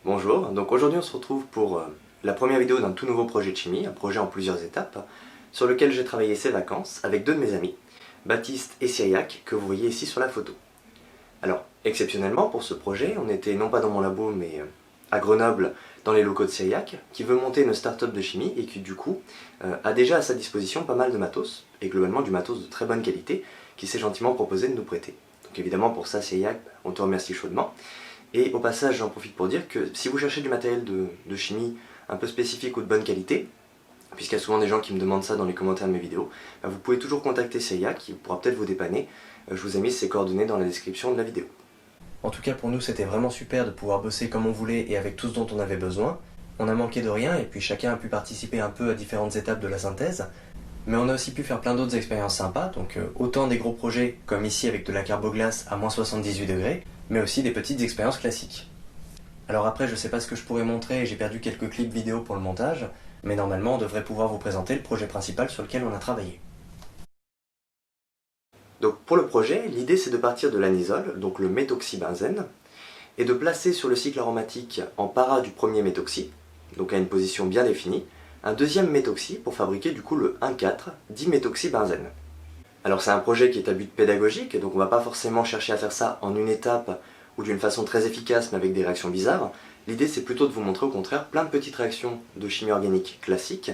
Bonjour, donc aujourd'hui on se retrouve pour la première vidéo d'un tout nouveau projet de chimie, un projet en plusieurs étapes, sur lequel j'ai travaillé ces vacances avec deux de mes amis, Baptiste et Cyriac, que vous voyez ici sur la photo. Alors, exceptionnellement pour ce projet, on était non pas dans mon labo mais à Grenoble, dans les locaux de Cyriac, qui veut monter une start-up de chimie et qui du coup a déjà à sa disposition pas mal de matos, et globalement du matos de très bonne qualité, qui s'est gentiment proposé de nous prêter. Donc évidemment pour ça Cyriac, on te remercie chaudement. Et au passage, j'en profite pour dire que si vous cherchez du matériel de chimie un peu spécifique ou de bonne qualité, puisqu'il y a souvent des gens qui me demandent ça dans les commentaires de mes vidéos, vous pouvez toujours contacter Cyriac qui pourra peut-être vous dépanner. Je vous ai mis ses coordonnées dans la description de la vidéo. En tout cas pour nous c'était vraiment super de pouvoir bosser comme on voulait et avec tout ce dont on avait besoin. On a manqué de rien et puis chacun a pu participer un peu à différentes étapes de la synthèse. Mais on a aussi pu faire plein d'autres expériences sympas, donc autant des gros projets comme ici avec de la carboglace à moins 78 degrés, mais aussi des petites expériences classiques. Alors après je sais pas ce que je pourrais montrer, j'ai perdu quelques clips vidéo pour le montage, mais normalement on devrait pouvoir vous présenter le projet principal sur lequel on a travaillé. Donc pour le projet, l'idée c'est de partir de l'anisole, donc le méthoxybenzène, et de placer sur le cycle aromatique en para du premier méthoxy, donc à une position bien définie, un deuxième méthoxy pour fabriquer du coup le 1,4-diméthoxybenzène. Alors c'est un projet qui est à but pédagogique, donc on va pas forcément chercher à faire ça en une étape ou d'une façon très efficace mais avec des réactions bizarres. L'idée c'est plutôt de vous montrer au contraire plein de petites réactions de chimie organique classique,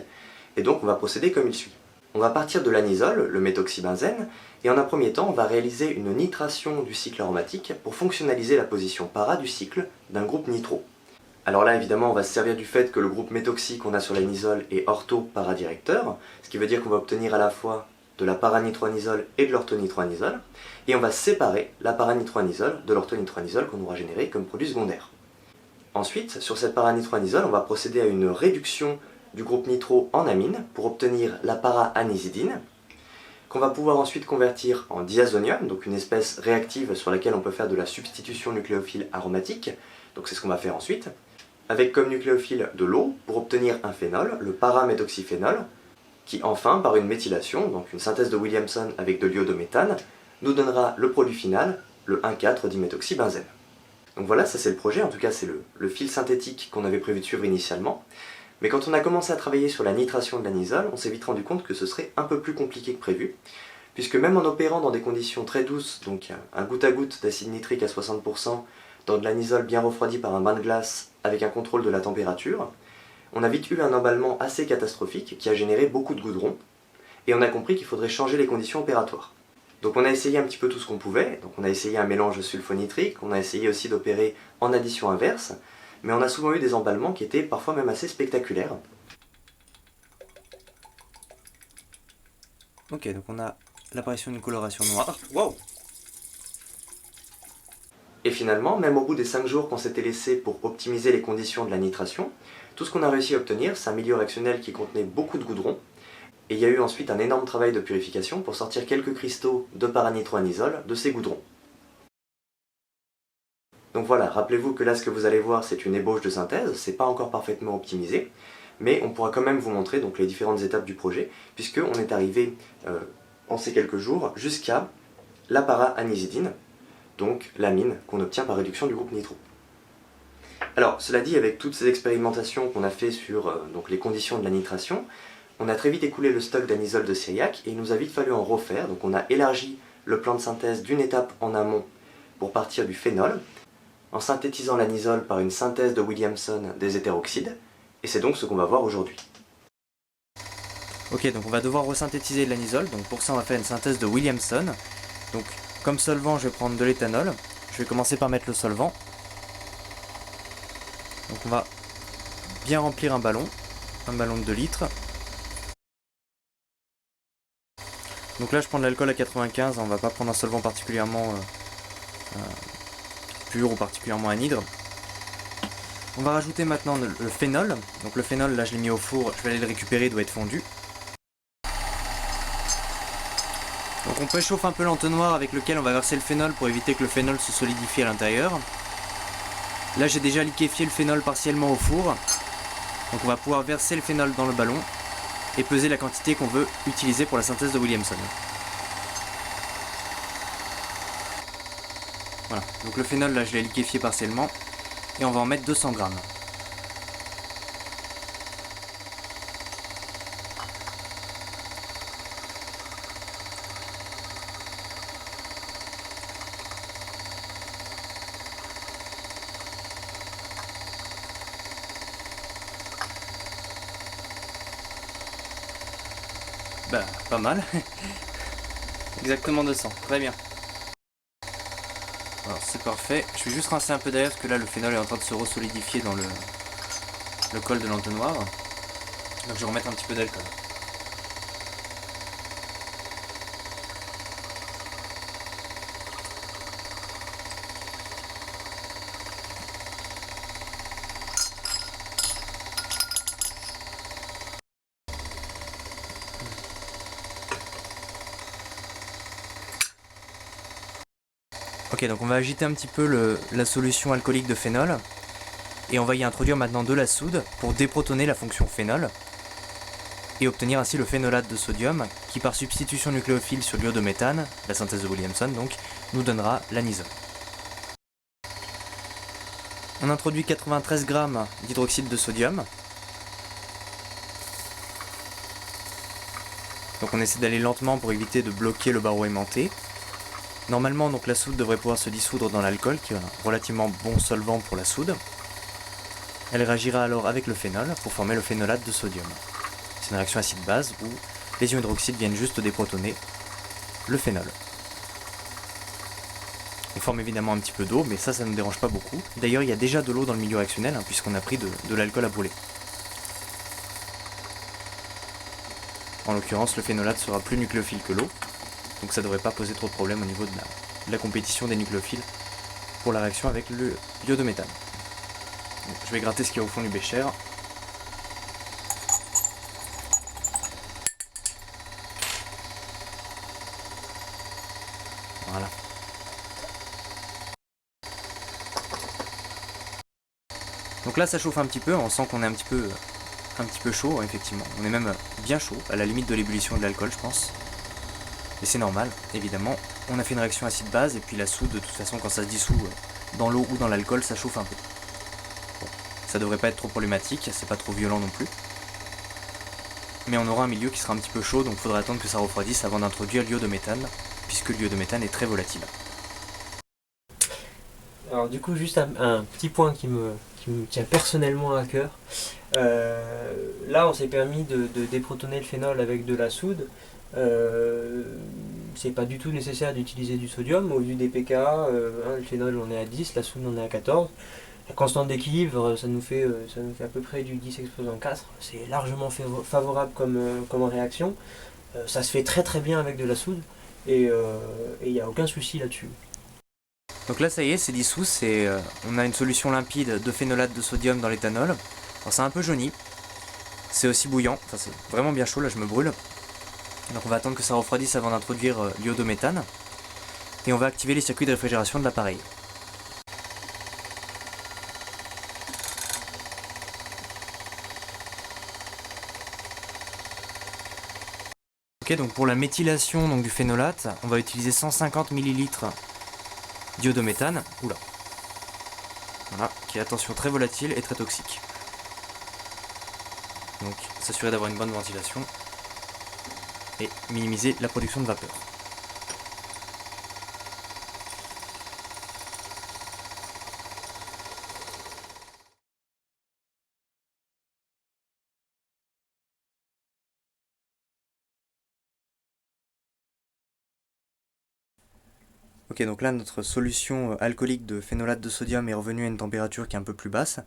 et donc on va procéder comme il suit. On va partir de l'anisole, le méthoxybenzène, et en un premier temps on va réaliser une nitration du cycle aromatique pour fonctionnaliser la position para du cycle d'un groupe nitro. Alors là évidemment on va se servir du fait que le groupe méthoxy qu'on a sur l'anisole est ortho-paradirecteur, ce qui veut dire qu'on va obtenir à la fois de la paranitroanisole et de l'orthonitroanisole, et on va séparer la paranitroanisole de l'orthonitroanisole qu'on aura généré comme produit secondaire. Ensuite, sur cette paranitroanisole, on va procéder à une réduction du groupe nitro en amine pour obtenir la para-anisidine, qu'on va pouvoir ensuite convertir en diazonium, donc une espèce réactive sur laquelle on peut faire de la substitution nucléophile aromatique, donc c'est ce qu'on va faire ensuite, avec comme nucléophile de l'eau pour obtenir un phénol, le paraméthoxyphénol, qui enfin, par une méthylation, donc une synthèse de Williamson avec de l'iodométhane, nous donnera le produit final, le 1,4-diméthoxybenzène. Donc voilà, ça c'est le projet, en tout cas c'est le fil synthétique qu'on avait prévu de suivre initialement. Mais quand on a commencé à travailler sur la nitration de l'anisole, on s'est vite rendu compte que ce serait un peu plus compliqué que prévu, puisque même en opérant dans des conditions très douces, donc un goutte à goutte d'acide nitrique à 60%, dans de l'anisole bien refroidi par un bain de glace avec un contrôle de la température, on a vite eu un emballement assez catastrophique qui a généré beaucoup de goudron, et on a compris qu'il faudrait changer les conditions opératoires. Donc on a essayé un petit peu tout ce qu'on pouvait, donc on a essayé un mélange sulfonitrique, on a essayé aussi d'opérer en addition inverse, mais on a souvent eu des emballements qui étaient parfois même assez spectaculaires. Ok, donc on a l'apparition d'une coloration noire. Wow! Et finalement, même au bout des 5 jours qu'on s'était laissé pour optimiser les conditions de la nitration, tout ce qu'on a réussi à obtenir, c'est un milieu réactionnel qui contenait beaucoup de goudron, et il y a eu ensuite un énorme travail de purification pour sortir quelques cristaux de paranitroanisole de ces goudrons. Donc voilà, rappelez-vous que là ce que vous allez voir c'est une ébauche de synthèse, c'est pas encore parfaitement optimisé, mais on pourra quand même vous montrer donc les différentes étapes du projet, puisqu'on est arrivé en ces quelques jours jusqu'à la para-anisidine, donc l'amine qu'on obtient par réduction du groupe nitro. Alors cela dit, avec toutes ces expérimentations qu'on a fait sur donc les conditions de la nitration, on a très vite écoulé le stock d'anisole de Cyriac et il nous a vite fallu en refaire, donc on a élargi le plan de synthèse d'une étape en amont pour partir du phénol, en synthétisant l'anisole par une synthèse de Williamson des hétéroxydes, et c'est donc ce qu'on va voir aujourd'hui. Ok, donc on va devoir resynthétiser de l'anisole, donc pour ça on va faire une synthèse de Williamson. Donc comme solvant je vais prendre de l'éthanol, je vais commencer par mettre le solvant. Donc on va bien remplir un ballon de 2 litres. Donc là je prends de l'alcool à 95, on va pas prendre un solvant particulièrement pur ou particulièrement anhydre. On va rajouter maintenant le phénol. Donc le phénol là je l'ai mis au four, je vais aller le récupérer, il doit être fondu. Donc on préchauffe un peu l'entonnoir avec lequel on va verser le phénol pour éviter que le phénol se solidifie à l'intérieur. Là j'ai déjà liquéfié le phénol partiellement au four. Donc on va pouvoir verser le phénol dans le ballon et peser la quantité qu'on veut utiliser pour la synthèse de Williamson. Voilà, donc le phénol là je l'ai liquéfié partiellement. et on va en mettre 200 grammes. Bah, pas mal. Exactement 200, très bien. Alors c'est parfait. Je vais juste rincer un peu derrière parce que là le phénol est en train de se resolidifier dans le col de l'entonnoir. Donc je vais remettre un petit peu d'alcool. Ok, donc on va agiter un petit peu la solution alcoolique de phénol. Et on va y introduire maintenant de la soude pour déprotoner la fonction phénol. Et obtenir ainsi le phénolate de sodium qui par substitution nucléophile sur l'iodométhane, la synthèse de Williamson donc, nous donnera l'anisole. On introduit 93 g d'hydroxyde de sodium. Donc on essaie d'aller lentement pour éviter de bloquer le barreau aimanté. Normalement, donc, la soude devrait pouvoir se dissoudre dans l'alcool, qui est un relativement bon solvant pour la soude. Elle réagira alors avec le phénol pour former le phénolate de sodium. C'est une réaction acide-base où les ions hydroxydes viennent juste déprotoner le phénol. On forme évidemment un petit peu d'eau, mais ça ne nous dérange pas beaucoup. D'ailleurs, il y a déjà de l'eau dans le milieu réactionnel, puisqu'on a pris de l'alcool à brûler. En l'occurrence, le phénolate sera plus nucléophile que l'eau, donc ça ne devrait pas poser trop de problèmes au niveau de la compétition des nucléophiles pour la réaction avec le iodométhane. Donc, je vais gratter ce qu'il y a au fond du bécher. Voilà. Donc là ça chauffe un petit peu, on sent qu'on est un petit peu chaud, effectivement. On est même bien chaud, à la limite de l'ébullition de l'alcool je pense. Et c'est normal, évidemment. On a fait une réaction acide-base et puis la soude, de toute façon quand ça se dissout dans l'eau ou dans l'alcool, ça chauffe un peu. Bon, ça devrait pas être trop problématique, c'est pas trop violent non plus. Mais on aura un milieu qui sera un petit peu chaud, donc il faudra attendre que ça refroidisse avant d'introduire l'iodométhane, puisque l'iodométhane est très volatile. Alors du coup, juste un petit point qui me tient personnellement à cœur. Là, on s'est permis de déprotoner le phénol avec de la soude. C'est pas du tout nécessaire d'utiliser du sodium. Au vu des pK, le phénol on est à 10, la soude on est à 14. La constante d'équilibre, ça nous fait à peu près du 10 exposant 4. C'est largement favorable comme réaction. Ça se fait très très bien avec de la soude et il n'y a aucun souci là-dessus. Donc là ça y est, c'est dissous, on a une solution limpide de phénolate de sodium dans l'éthanol. Alors c'est un peu jauni, c'est aussi bouillant, enfin c'est vraiment bien chaud, là je me brûle. Donc on va attendre que ça refroidisse avant d'introduire l'iodométhane. Et on va activer les circuits de réfrigération de l'appareil. Ok, donc pour la méthylation donc, du phénolate, on va utiliser 150 ml d'iodométhane. Oula. Voilà, qui est attention très volatile et très toxique. Donc s'assurer d'avoir une bonne ventilation et minimiser la production de vapeur. Ok, donc là notre solution alcoolique de phénolate de sodium est revenue à une température qui est un peu plus basse.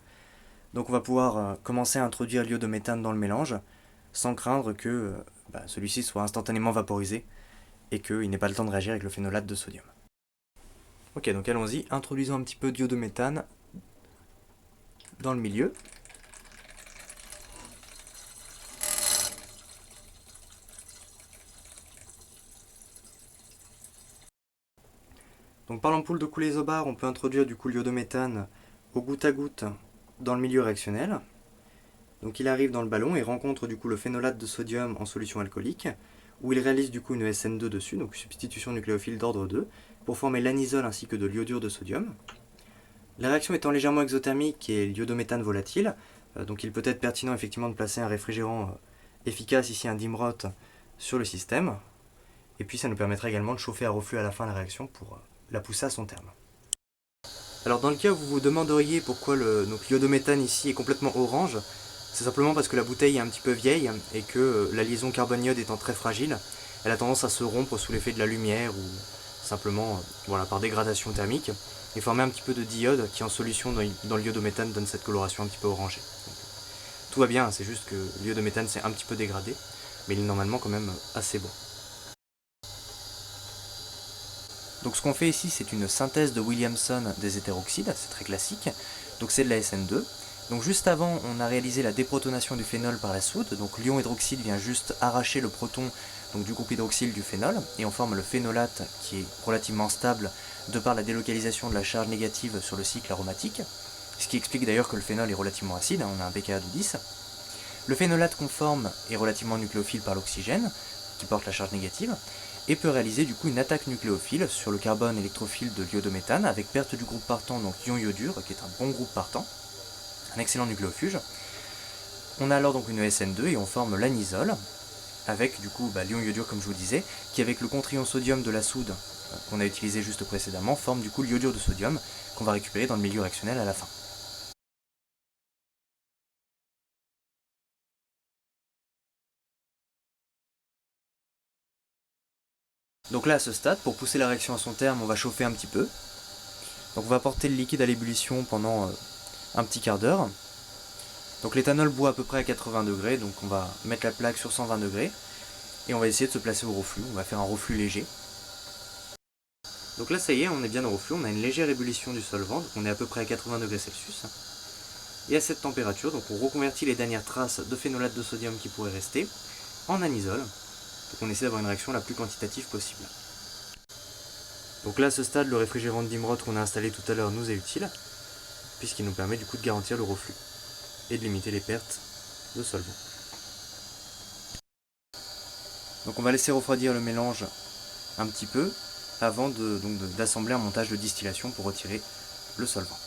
Donc on va pouvoir commencer à introduire l'iodométhane dans le mélange sans craindre que celui-ci soit instantanément vaporisé et qu'il n'ait pas le temps de réagir avec le phénolate de sodium. Ok, donc allons-y, introduisons un petit peu d'iodométhane dans le milieu. Donc par l'ampoule de coulée isobar, on peut introduire du coup l'iodométhane au goutte à goutte dans le milieu réactionnel. Donc il arrive dans le ballon et rencontre du coup le phénolate de sodium en solution alcoolique, où il réalise du coup une SN2 dessus, donc substitution nucléophile d'ordre 2, pour former l'anisole ainsi que de l'iodure de sodium. La réaction étant légèrement exothermique et l'iodométhane volatile, donc il peut être pertinent effectivement de placer un réfrigérant efficace, ici un Dimrot, sur le système. Et puis ça nous permettra également de chauffer à reflux à la fin de la réaction pour la pousser à son terme. Alors dans le cas où vous vous demanderiez pourquoi l'iodométhane ici est complètement orange, c'est simplement parce que la bouteille est un petit peu vieille et que la liaison carbone-iode étant très fragile, elle a tendance à se rompre sous l'effet de la lumière ou simplement voilà, par dégradation thermique et former un petit peu de diode qui en solution dans l'iodométhane donne cette coloration un petit peu orangée. Donc, tout va bien, c'est juste que l'iodométhane s'est un petit peu dégradé, mais il est normalement quand même assez bon. Donc ce qu'on fait ici, c'est une synthèse de Williamson des hétéroxydes, c'est très classique, donc c'est de la SN2. Donc juste avant, on a réalisé la déprotonation du phénol par la soude, donc l'ion hydroxyle vient juste arracher le proton donc du groupe hydroxyle du phénol, et on forme le phénolate qui est relativement stable de par la délocalisation de la charge négative sur le cycle aromatique, ce qui explique d'ailleurs que le phénol est relativement acide, on a un pKa de 10. Le phénolate qu'on forme est relativement nucléophile par l'oxygène, qui porte la charge négative, et peut réaliser du coup une attaque nucléophile sur le carbone électrophile de l'iodométhane avec perte du groupe partant, donc ion iodure, qui est un bon groupe partant, un excellent nucléofuge. On a alors donc une SN2 et on forme l'anisole, avec du coup l'ion iodure comme je vous disais, qui avec le contre-ion sodium de la soude qu'on a utilisé juste précédemment, forme du coup l'iodure de sodium qu'on va récupérer dans le milieu réactionnel à la fin. Donc là à ce stade, pour pousser la réaction à son terme, on va chauffer un petit peu. Donc on va porter le liquide à l'ébullition pendant un petit quart d'heure. Donc l'éthanol boit à peu près à 80 degrés, donc on va mettre la plaque sur 120 degrés et on va essayer de se placer au reflux, on va faire un reflux léger. Donc là ça y est, on est bien au reflux, on a une légère ébullition du solvant, donc on est à peu près à 80 degrés Celsius. Et à cette température, donc on reconvertit les dernières traces de phénolate de sodium qui pourraient rester en anisole, donc on essaie d'avoir une réaction la plus quantitative possible. Donc là à ce stade, le réfrigérant de Dimrot qu'on a installé tout à l'heure nous est utile, puisqu'il nous permet du coup de garantir le reflux et de limiter les pertes de solvant. Donc on va laisser refroidir le mélange un petit peu avant d'assembler un montage de distillation pour retirer le solvant.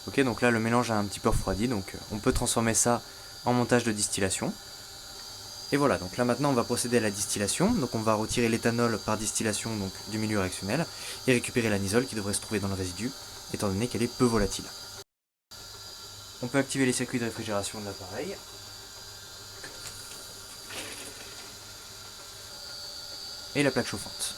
Ok, donc là le mélange a un petit peu refroidi, donc on peut transformer ça en montage de distillation. Et voilà, donc là maintenant on va procéder à la distillation, donc on va retirer l'éthanol par distillation donc, du milieu réactionnel et récupérer l'anisole qui devrait se trouver dans le résidu, étant donné qu'elle est peu volatile. On peut activer les circuits de réfrigération de l'appareil. Et la plaque chauffante.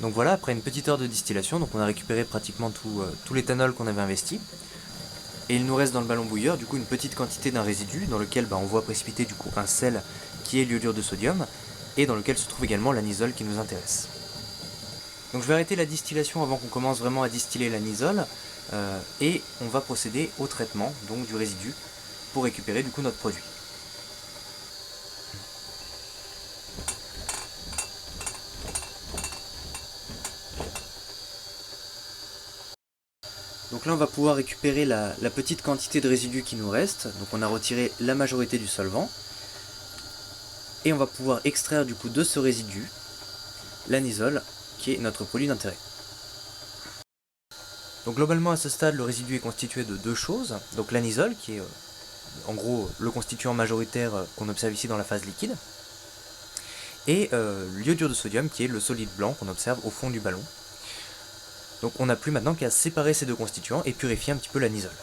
Donc voilà, après une petite heure de distillation, donc on a récupéré pratiquement tout l'éthanol qu'on avait investi. Et il nous reste dans le ballon bouilleur du coup une petite quantité d'un résidu dans lequel on voit précipiter du coup un sel qui est l'iodure de sodium et dans lequel se trouve également l'anisole qui nous intéresse. Donc je vais arrêter la distillation avant qu'on commence vraiment à distiller l'anisole et on va procéder au traitement donc du résidu pour récupérer du coup notre produit. Donc là on va pouvoir récupérer la petite quantité de résidus qui nous reste, donc on a retiré la majorité du solvant, et on va pouvoir extraire du coup de ce résidu l'anisole qui est notre produit d'intérêt. Donc globalement à ce stade le résidu est constitué de deux choses, donc l'anisole qui est en gros le constituant majoritaire qu'on observe ici dans la phase liquide, et l'iodure de sodium qui est le solide blanc qu'on observe au fond du ballon. Donc on n'a plus maintenant qu'à séparer ces deux constituants et purifier un petit peu l'anisole.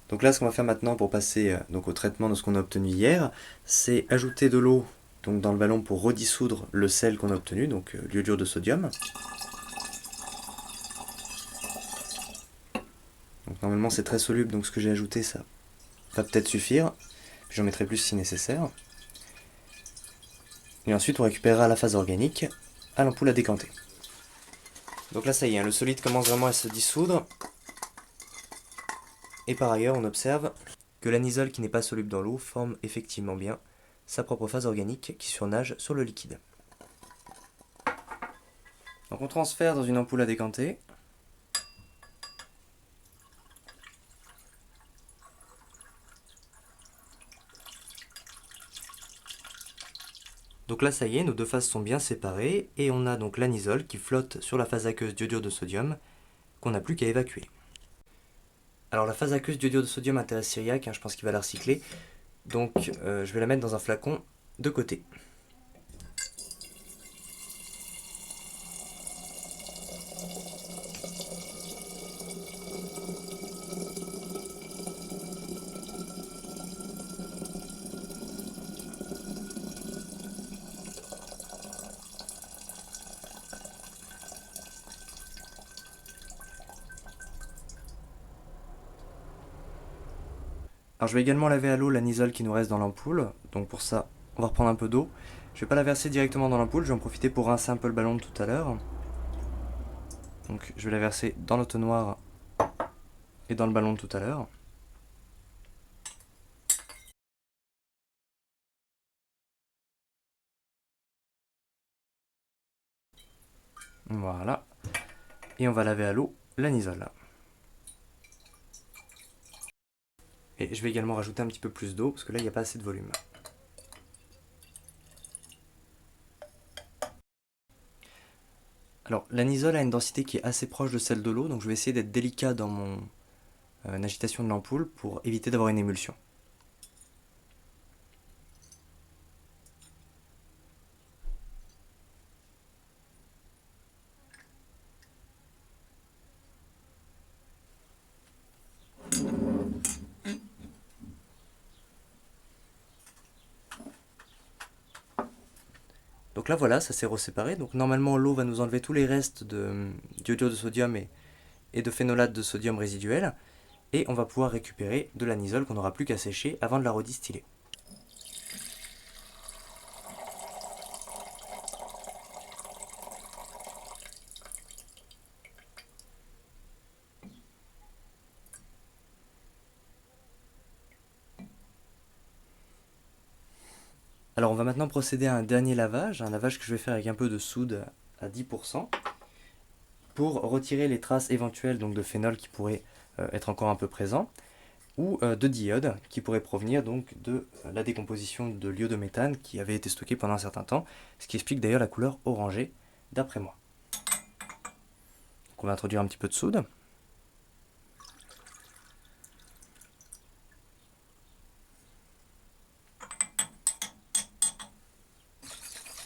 Donc là ce qu'on va faire maintenant pour passer donc, au traitement de ce qu'on a obtenu hier, c'est ajouter de l'eau donc, dans le ballon pour redissoudre le sel qu'on a obtenu, donc l'iodure de sodium. Donc normalement c'est très soluble, donc ce que j'ai ajouté ça va peut-être suffire, puis j'en mettrai plus si nécessaire. Et ensuite on récupérera la phase organique à l'ampoule à décanter. Donc là ça y est, le solide commence vraiment à se dissoudre. Et par ailleurs on observe que l'anisole qui n'est pas soluble dans l'eau forme effectivement bien sa propre phase organique qui surnage sur le liquide. Donc on transfère dans une ampoule à décanter. Donc là ça y est, nos deux phases sont bien séparées et on a donc l'anisole qui flotte sur la phase aqueuse d'iodure de sodium qu'on n'a plus qu'à évacuer. Alors la phase aqueuse d'iodure de sodium intéresse Cyriaque, je pense qu'il va la recycler, donc je vais la mettre dans un flacon de côté. Alors je vais également laver à l'eau l'anisole qui nous reste dans l'ampoule, donc pour ça on va reprendre un peu d'eau. Je vais pas la verser directement dans l'ampoule, je vais en profiter pour rincer un peu le ballon de tout à l'heure. Donc je vais la verser dans l'entonnoir et dans le ballon de tout à l'heure. Voilà. Et on va laver à l'eau l'anisole. Et je vais également rajouter un petit peu plus d'eau parce que là il n'y a pas assez de volume. Alors l'anisole a une densité qui est assez proche de celle de l'eau, donc je vais essayer d'être délicat dans mon agitation de l'ampoule pour éviter d'avoir une émulsion. Donc là voilà, ça s'est reséparé. Donc normalement l'eau va nous enlever tous les restes d'iodure de sodium et de phénolate de sodium résiduel. Et on va pouvoir récupérer de l'anisole qu'on n'aura plus qu'à sécher avant de la redistiller. Alors on va maintenant procéder à un dernier lavage, un lavage que je vais faire avec un peu de soude à 10%, pour retirer les traces éventuelles donc de phénol qui pourraient être encore un peu présents, ou de d'iode qui pourraient provenir donc de la décomposition de l'iodométhane qui avait été stocké pendant un certain temps, ce qui explique d'ailleurs la couleur orangée d'après moi. Donc on va introduire un petit peu de soude.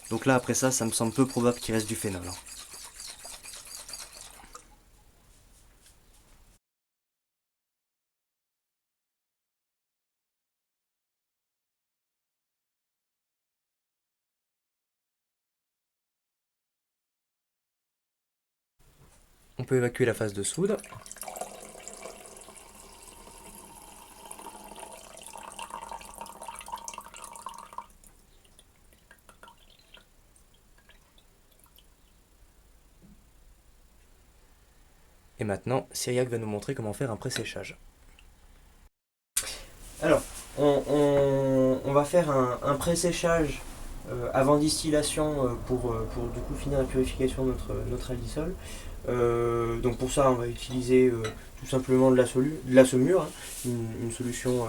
Donc là après ça me semble peu probable qu'il reste du phénol. On peut évacuer la phase de soude. Et maintenant, Cyriaque va nous montrer comment faire un pré-séchage. Alors, on va faire un pré-séchage avant distillation pour du coup finir la purification de notre alisol. Donc pour ça, on va utiliser tout simplement de la saumure, hein, une solution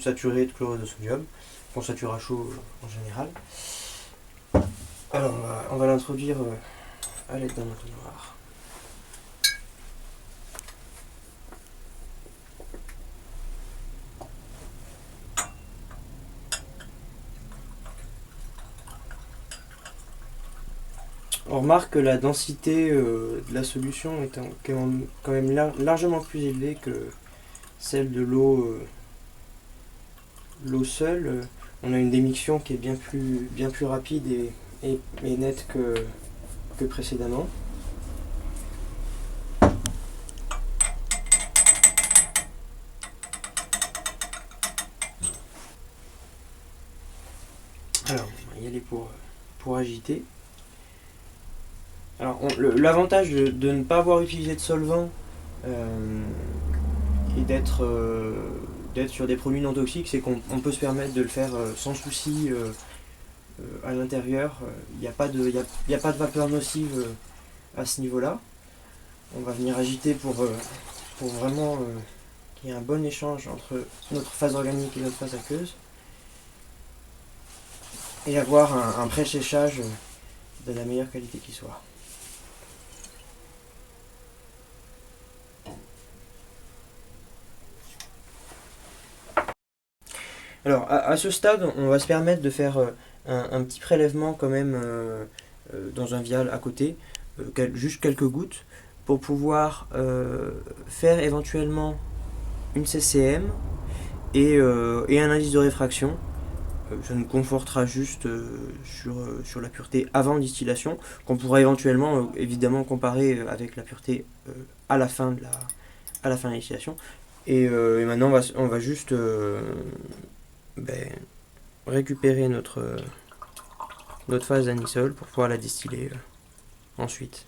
saturée de chlorure de sodium, qu'on sature à chaud en général. Alors on va l'introduire à l'aide d'un entonnoir. On remarque que la densité de la solution est quand même largement plus élevée que celle de l'eau seule. On a une démixtion qui est bien plus rapide et nette que précédemment. Alors, on va y aller pour agiter. Alors, l'avantage de ne pas avoir utilisé de solvant et d'être sur des produits non toxiques, c'est qu'on peut se permettre de le faire sans souci à l'intérieur. Il n'y a pas de vapeur nocive à ce niveau-là. On va venir agiter pour vraiment qu'il y ait un bon échange entre notre phase organique et notre phase aqueuse. et avoir un pré-séchage de la meilleure qualité qui soit. Alors à ce stade, on va se permettre de faire un petit prélèvement quand même dans un vial à côté, juste quelques gouttes, pour pouvoir faire éventuellement une CCM et un indice de réfraction. Ça nous confortera juste sur la pureté avant distillation, qu'on pourra éventuellement évidemment comparer avec la pureté à la fin de la distillation. Et maintenant on va juste récupérer notre phase d'anisole pour pouvoir la distiller ensuite.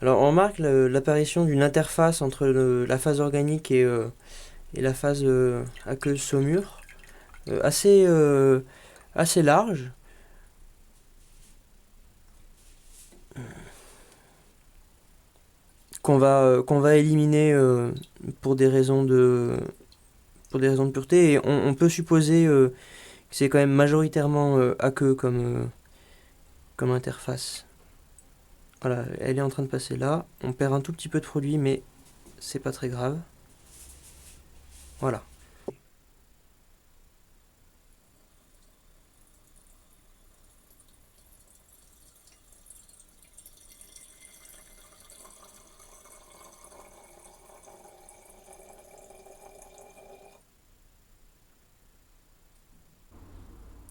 Alors on remarque l'apparition d'une interface entre la phase organique et la phase aqueuse saumure assez large. Qu'on va éliminer pour des raisons de pureté, et on peut supposer que c'est quand même majoritairement aqueux comme interface. Voilà, elle est en train de passer là. On perd un tout petit peu de produit, mais c'est pas très grave. Voilà.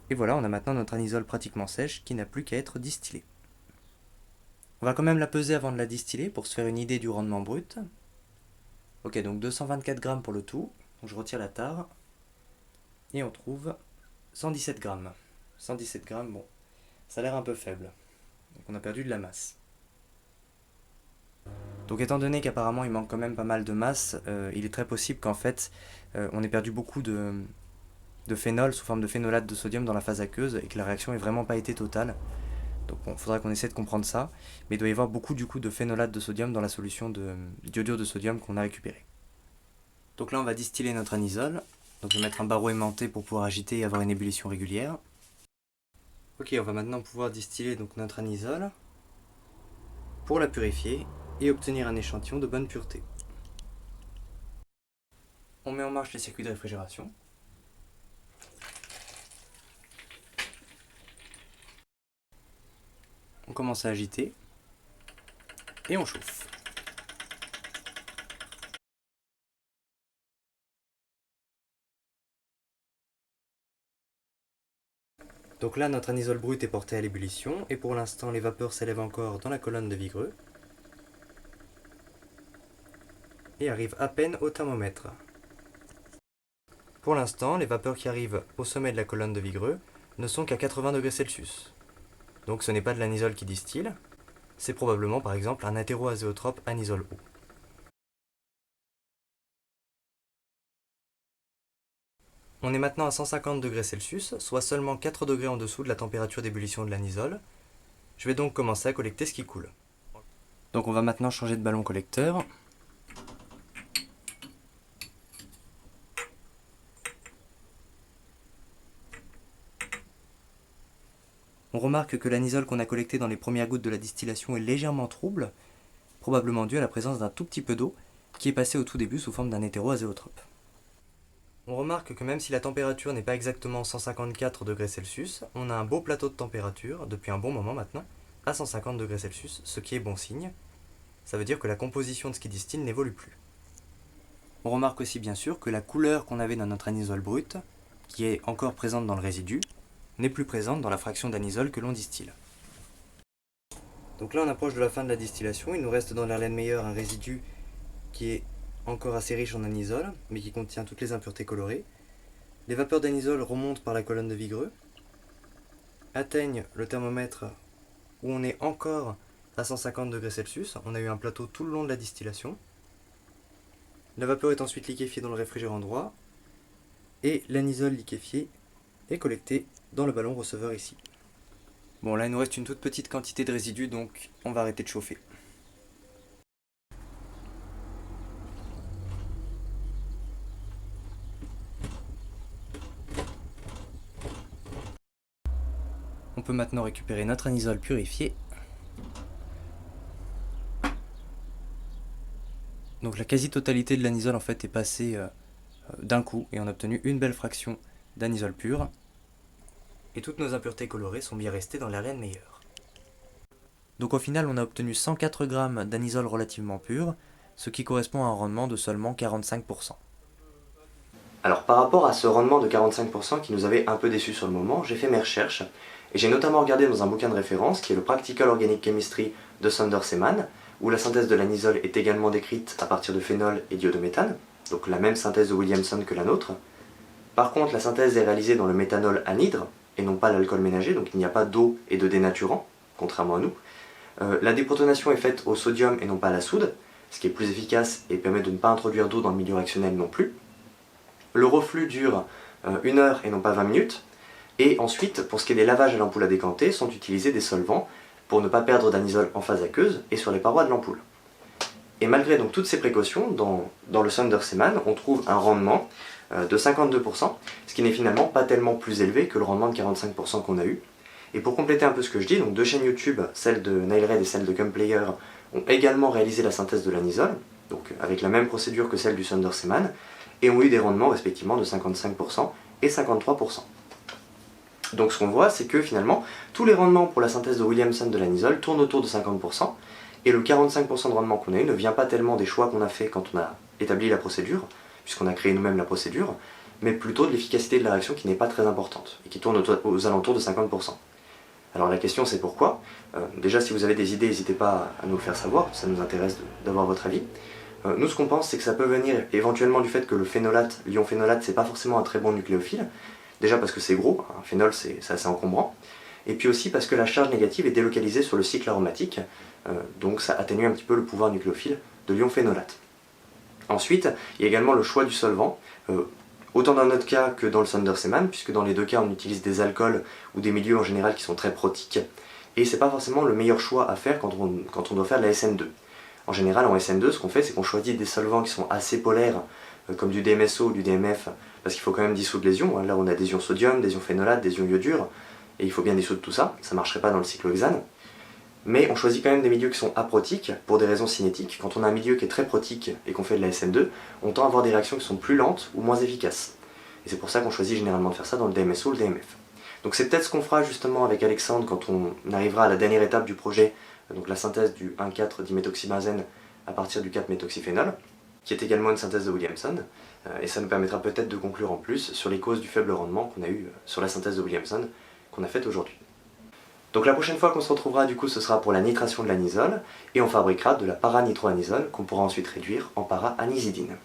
Et voilà, on a maintenant notre anisole pratiquement sèche qui n'a plus qu'à être distillée. On va quand même la peser avant de la distiller pour se faire une idée du rendement brut. Ok, donc 224 grammes pour le tout. Donc je retire la tare. Et on trouve 117 grammes. 117 grammes, bon, ça a l'air un peu faible. Donc on a perdu de la masse. Donc étant donné qu'apparemment il manque quand même pas mal de masse, il est très possible qu'en fait on ait perdu beaucoup de phénol sous forme de phénolate de sodium dans la phase aqueuse et que la réaction ait vraiment pas été totale. Donc bon, il faudra qu'on essaie de comprendre ça, mais il doit y avoir beaucoup du coup de phénolate de sodium dans la solution d'iodure de sodium qu'on a récupéré. Donc là on va distiller notre anisole, donc je vais mettre un barreau aimanté pour pouvoir agiter et avoir une ébullition régulière. Ok, on va maintenant pouvoir distiller donc notre anisole pour la purifier et obtenir un échantillon de bonne pureté. On met en marche les circuits de réfrigération. On commence à agiter et on chauffe. Donc là, notre anisole brute est portée à l'ébullition et pour l'instant, les vapeurs s'élèvent encore dans la colonne de Vigreux et arrivent à peine au thermomètre. Pour l'instant, les vapeurs qui arrivent au sommet de la colonne de Vigreux ne sont qu'à 80 degrés Celsius. Donc ce n'est pas de l'anisole qui distille, c'est probablement par exemple un hétéroazéotrope anisole eau. On est maintenant à 150 degrés Celsius, soit seulement 4 degrés en dessous de la température d'ébullition de l'anisole. Je vais donc commencer à collecter ce qui coule. Donc on va maintenant changer de ballon collecteur. On remarque que l'anisole qu'on a collecté dans les premières gouttes de la distillation est légèrement trouble, probablement dû à la présence d'un tout petit peu d'eau qui est passé au tout début sous forme d'un hétéroazéotrope. On remarque que même si la température n'est pas exactement 154 degrés Celsius, on a un beau plateau de température, depuis un bon moment maintenant, à 150 degrés Celsius, ce qui est bon signe. Ça veut dire que la composition de ce qui distille n'évolue plus. On remarque aussi bien sûr que la couleur qu'on avait dans notre anisole brute, qui est encore présente dans le résidu, n'est plus présente dans la fraction d'anisole que l'on distille. Donc là on approche de la fin de la distillation, il nous reste dans l'Erlenmeyer un résidu qui est encore assez riche en anisole, mais qui contient toutes les impuretés colorées. Les vapeurs d'anisole remontent par la colonne de Vigreux, atteignent le thermomètre où on est encore à 150 degrés Celsius, on a eu un plateau tout le long de la distillation. La vapeur est ensuite liquéfiée dans le réfrigérant droit, et l'anisole liquéfiée est collectée dans le ballon receveur ici. Bon, là il nous reste une toute petite quantité de résidus, donc on va arrêter de chauffer. On peut maintenant récupérer notre anisole purifié. Donc la quasi-totalité de l'anisole en fait est passée d'un coup et on a obtenu une belle fraction d'anisole pure. Et toutes nos impuretés colorées sont bien restées dans l'air meilleur. Donc au final on a obtenu 104 g d'anisole relativement pure, ce qui correspond à un rendement de seulement 45%. Alors par rapport à ce rendement de 45% qui nous avait un peu déçus sur le moment, j'ai fait mes recherches et j'ai notamment regardé dans un bouquin de référence qui est le Practical Organic Chemistry de Sander Seman, où la synthèse de l'anisole est également décrite à partir de phénol et d'iodométhane, donc la même synthèse de Williamson que la nôtre. Par contre, la synthèse est réalisée dans le méthanol anhydre et non pas l'alcool ménager, donc il n'y a pas d'eau et de dénaturant, contrairement à nous. La déprotonation est faite au sodium et non pas à la soude, ce qui est plus efficace et permet de ne pas introduire d'eau dans le milieu réactionnel non plus. Le reflux dure 1 heure et non pas 20 minutes. Et ensuite, pour ce qui est des lavages à l'ampoule à décanter, sont utilisés des solvants pour ne pas perdre d'anisole en phase aqueuse et sur les parois de l'ampoule. Et malgré donc toutes ces précautions, dans le Sander Seman, on trouve un rendement de 52%, ce qui n'est finalement pas tellement plus élevé que le rendement de 45% qu'on a eu. Et pour compléter un peu ce que je dis, donc deux chaînes YouTube, celle de Nailred et celle de Gumplayer, ont également réalisé la synthèse de l'anisole, donc avec la même procédure que celle du Sander Seman, et ont eu des rendements respectivement de 55% et 53%. Donc ce qu'on voit, c'est que finalement, tous les rendements pour la synthèse de Williamson de l'anisole tournent autour de 50%, et le 45% de rendement qu'on a eu ne vient pas tellement des choix qu'on a fait quand on a établi la procédure, puisqu'on a créé nous-mêmes la procédure, mais plutôt de l'efficacité de la réaction qui n'est pas très importante, et qui tourne aux alentours de 50%. Alors la question c'est pourquoi. Déjà si vous avez des idées, n'hésitez pas à nous le faire savoir, ça nous intéresse d'avoir votre avis. Nous ce qu'on pense c'est que ça peut venir éventuellement du fait que le phénolate, l'ion phénolate, c'est pas forcément un très bon nucléophile. Déjà parce que c'est gros, un phénol c'est assez encombrant. Et puis aussi parce que la charge négative est délocalisée sur le cycle aromatique, donc ça atténue un petit peu le pouvoir nucléophile de l'ion phénolate. Ensuite, il y a également le choix du solvant, autant dans notre cas que dans le Sander Seman, puisque dans les deux cas on utilise des alcools ou des milieux en général qui sont très protiques, et c'est pas forcément le meilleur choix à faire quand on doit faire de la SN2. En général, en SN2, ce qu'on fait, c'est qu'on choisit des solvants qui sont assez polaires, comme du DMSO ou du DMF, parce qu'il faut quand même dissoudre les ions. Là, on a des ions sodium, des ions phénolates, des ions iodures, et il faut bien dissoudre tout ça. Ça ne marcherait pas dans le cyclohexane. Mais on choisit quand même des milieux qui sont aprotiques, pour des raisons cinétiques. Quand on a un milieu qui est très protique et qu'on fait de la SN2, on tend à avoir des réactions qui sont plus lentes ou moins efficaces. Et c'est pour ça qu'on choisit généralement de faire ça dans le DMSO ou le DMF. Donc c'est peut-être ce qu'on fera justement avec Alexandre quand on arrivera à la dernière étape du projet, donc la synthèse du 1,4-diméthoxybenzène à partir du 4-méthoxyphénol, qui est également une synthèse de Williamson, et ça nous permettra peut-être de conclure en plus sur les causes du faible rendement qu'on a eu sur la synthèse de Williamson qu'on a faite aujourd'hui. Donc la prochaine fois qu'on se retrouvera du coup ce sera pour la nitration de l'anisole, et on fabriquera de la para-nitroanisole qu'on pourra ensuite réduire en para-anisidine.